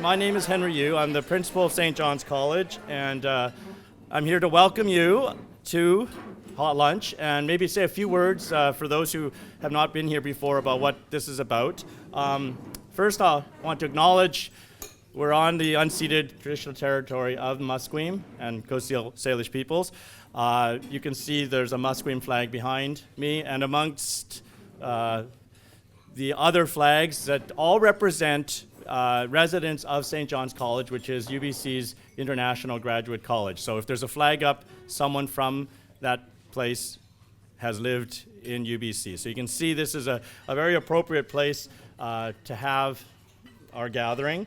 My name is Henry Yu. I'm the principal of St. John's College, and I'm here to welcome you to Hot Lunch and maybe say a few words for those who have not been here before about what this is about. First, I want to acknowledge we're on the unceded traditional territory of Musqueam and Coast Salish peoples. You can see there's a Musqueam flag behind me, and amongst the other flags that all represent residents of St. John's College, which is UBC's International Graduate College. So if there's a flag up, someone from that place has lived in UBC. So you can see this is a very appropriate place to have our gathering.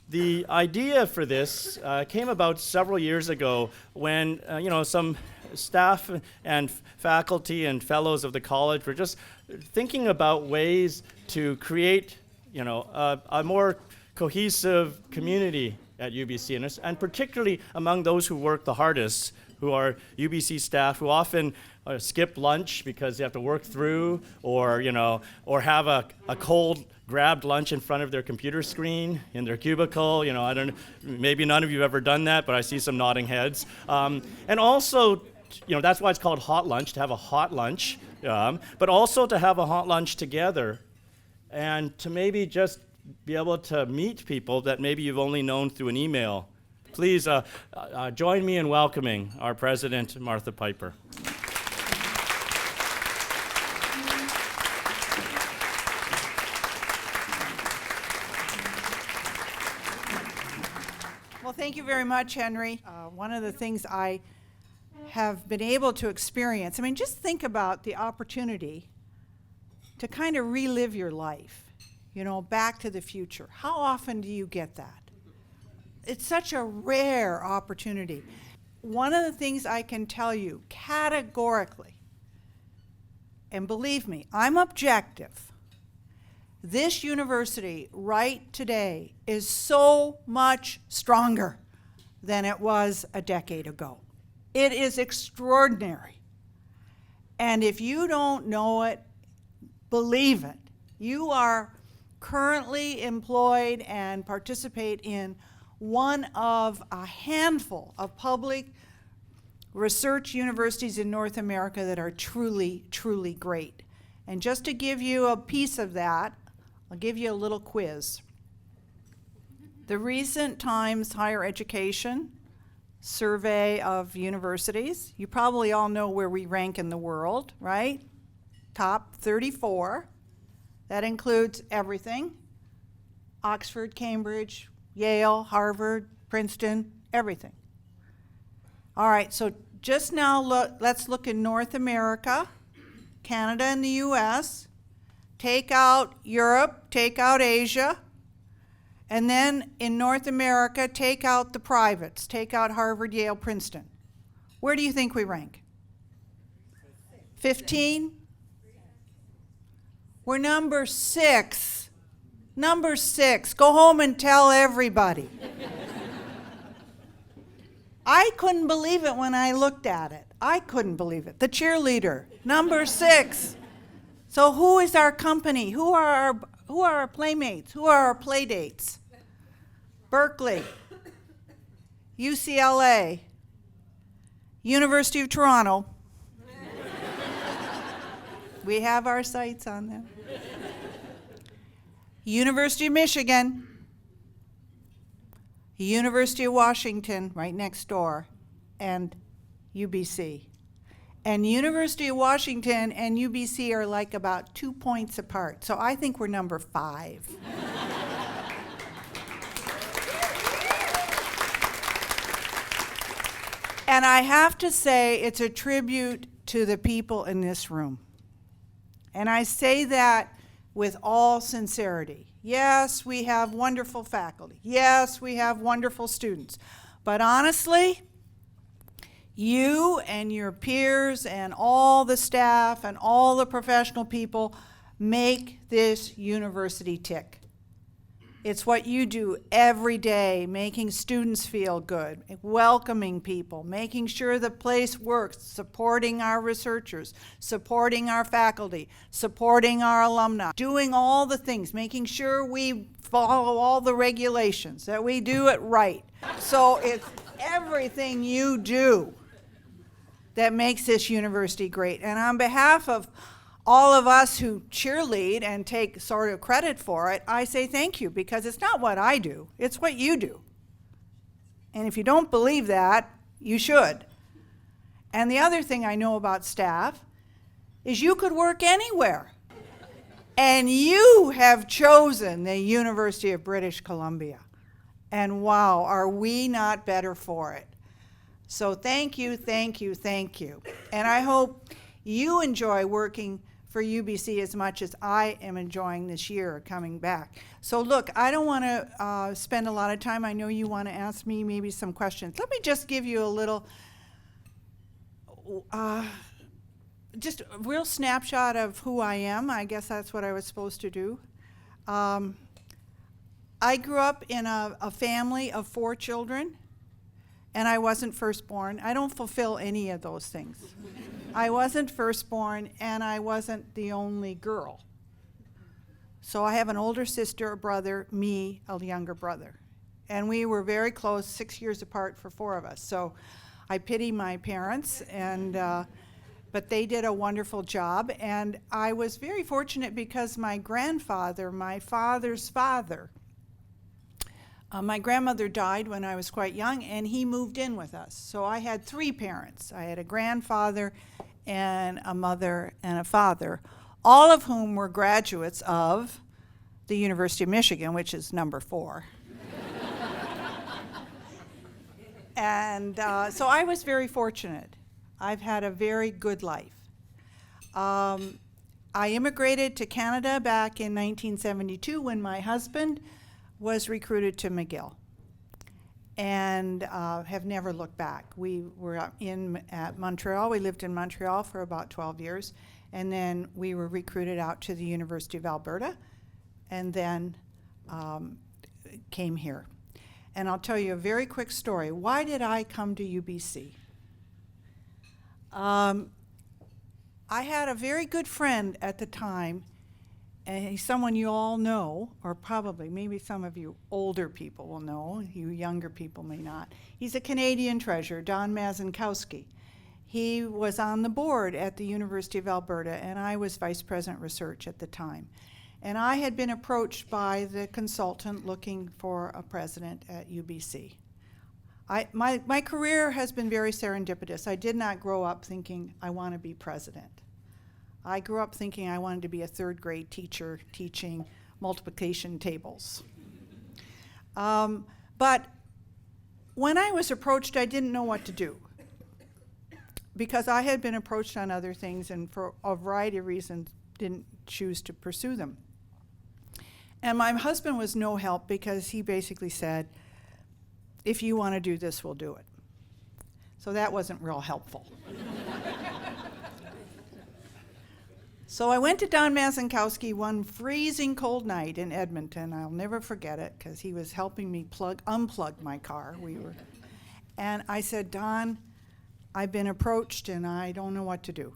The idea for this came about several years ago when some staff and faculty and fellows of the college were just thinking about ways to create a more cohesive community at UBC, and particularly among those who work the hardest, who are UBC staff who often skip lunch because they have to work through or have a cold grabbed lunch in front of their computer screen in their cubicle. I don't know, maybe none of you have ever done that, but I see some nodding heads. And also, that's why it's called hot lunch, to have a hot lunch, but also to have a hot lunch together and to maybe just be able to meet people that maybe you've only known through an email. Please join me in welcoming our president, Martha Piper. Well, thank you very much, Henry. One of the things I have been able to experience, just think about the opportunity to kind of relive your life, Back to the Future. How often do you get that? It's such a rare opportunity. One of the things I can tell you categorically, and believe me, I'm objective, this university right today is so much stronger than it was a decade ago. It is extraordinary. And if you don't know it, believe it. You are currently employed and participate in one of a handful of public research universities in North America that are truly, truly great. And just to give you a piece of that, I'll give you a little quiz. The recent Times Higher Education survey of universities, you probably all know where we rank in the world, right? Top 34. That includes everything. Oxford, Cambridge, Yale, Harvard, Princeton, everything. All right, so just now let's look in North America, Canada and the US. Take out Europe, take out Asia, and then in North America, take out the privates, take out Harvard, Yale, Princeton. Where do you think we rank? 15? We're number 6. Number 6. Go home and tell everybody. I couldn't believe it when I looked at it. I couldn't believe it. The cheerleader, number 6. So who is our company? Who are our playmates? Who are our playdates? Berkeley, UCLA, University of Toronto. We have our sights on them. University of Michigan, University of Washington, right next door, and UBC. And University of Washington and UBC are like about 2 points apart. So I think we're number 5. And I have to say it's a tribute to the people in this room. And I say that with all sincerity. Yes, we have wonderful faculty. Yes, we have wonderful students. But honestly, you and your peers and all the staff and all the professional people make this university tick. It's what you do every day, making students feel good, welcoming people, making sure the place works, supporting our researchers, supporting our faculty, supporting our alumni, doing all the things, making sure we follow all the regulations, that we do it right. So it's everything you do that makes this university great. And on behalf of all of us who cheerlead and take sort of credit for it, I say thank you, because it's not what I do, it's what you do. And if you don't believe that, you should. And the other thing I know about staff is you could work anywhere. And you have chosen the University of British Columbia. And wow, are we not better for it? So thank you, thank you, thank you. And I hope you enjoy working for UBC as much as I am enjoying this year coming back. So look, I don't want to spend a lot of time. I know you want to ask me maybe some questions. Let me just give you a little, just a real snapshot of who I am. I guess that's what I was supposed to do. I grew up in a family of 4 children, and I wasn't firstborn. I don't fulfill any of those things. I wasn't firstborn, and I wasn't the only girl. So I have an older sister, a brother, me, a younger brother. And we were very close, 6 years apart for 4 of us. So I pity my parents, and but they did a wonderful job. And I was very fortunate because my grandfather, my father's father, my grandmother died when I was quite young, and he moved in with us. So I had 3 parents. I had a grandfather and a mother and a father, all of whom were graduates of the University of Michigan, which is number 4. And so I was very fortunate. I've had a very good life. I immigrated to Canada back in 1972 when my husband was recruited to McGill, and have never looked back. We were at Montreal. We lived in Montreal for about 12 years, and then we were recruited out to the University of Alberta, and then came here. And I'll tell you a very quick story. Why did I come to UBC? I had a very good friend at the time, and he's someone you all know, or probably, maybe some of you older people will know, you younger people may not. He's a Canadian treasure, Don Mazankowski. He was on the board at the University of Alberta, and I was Vice President Research at the time. And I had been approached by the consultant looking for a president at UBC. My career has been very serendipitous. I did not grow up thinking I want to be president. I grew up thinking I wanted to be a 3rd grade teacher teaching multiplication tables. But when I was approached, I didn't know what to do, because I had been approached on other things and for a variety of reasons didn't choose to pursue them. And my husband was no help, because he basically said, if you want to do this, we'll do it. So that wasn't real helpful. So I went to Don Mazankowski one freezing cold night in Edmonton. I'll never forget it, because he was helping me unplug my car. And I said, Don, I've been approached and I don't know what to do.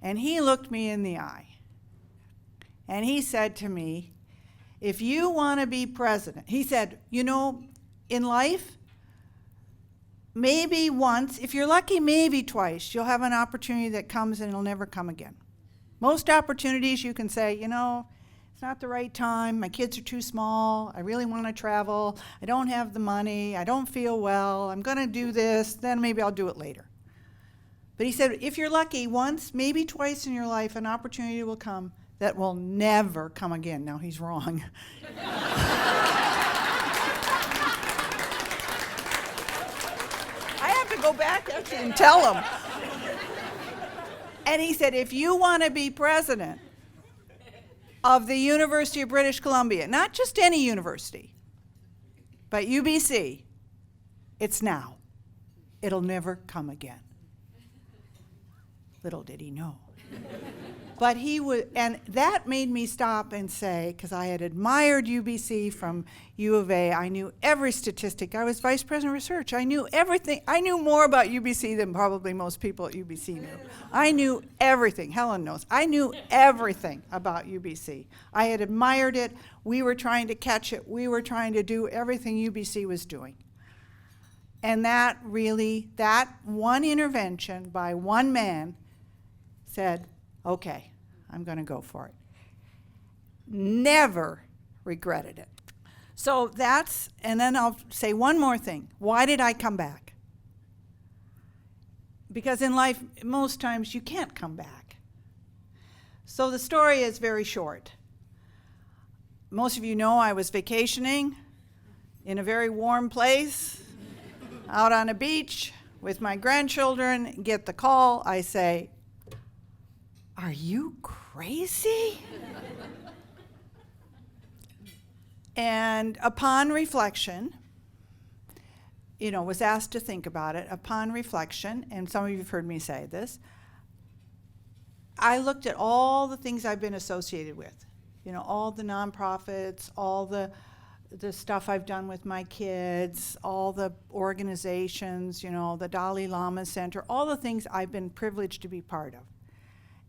And he looked me in the eye. And he said to me, if you want to be president, he said, you know, in life, maybe once, if you're lucky, maybe twice, you'll have an opportunity that comes and it'll never come again. Most opportunities you can say, you know, it's not the right time, my kids are too small, I really want to travel, I don't have the money, I don't feel well, I'm going to do this, then maybe I'll do it later. But he said, if you're lucky, once, maybe twice in your life, an opportunity will come that will never come again. Now, he's wrong. I have to go back actually and tell him. And he said, if you want to be president of the University of British Columbia, not just any university, but UBC, it's now. It'll never come again. Little did he know. But he would, and that made me stop and say, because I had admired UBC from U of A, I knew every statistic. I was vice president of research. I knew everything. I knew more about UBC than probably most people at UBC knew. I knew everything. Helen knows. I knew everything about UBC. I had admired it. We were trying to catch it. We were trying to do everything UBC was doing. And that one intervention by one man said, okay, I'm going to go for it. Never regretted it. So and then I'll say one more thing. Why did I come back? Because in life, most times you can't come back. So the story is very short. Most of you know I was vacationing in a very warm place, out on a beach with my grandchildren, get the call. I say, are you crazy? And upon reflection, was asked to think about it. Upon reflection, and some of you have heard me say this, I looked at all the things I've been associated with, all the nonprofits, all the stuff I've done with my kids, all the organizations, the Dalai Lama Center, all the things I've been privileged to be part of.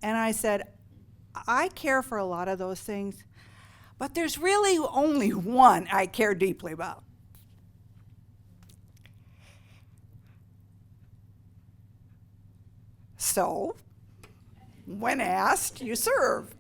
And I said, I care for a lot of those things, but there's really only one I care deeply about. So, when asked, you serve.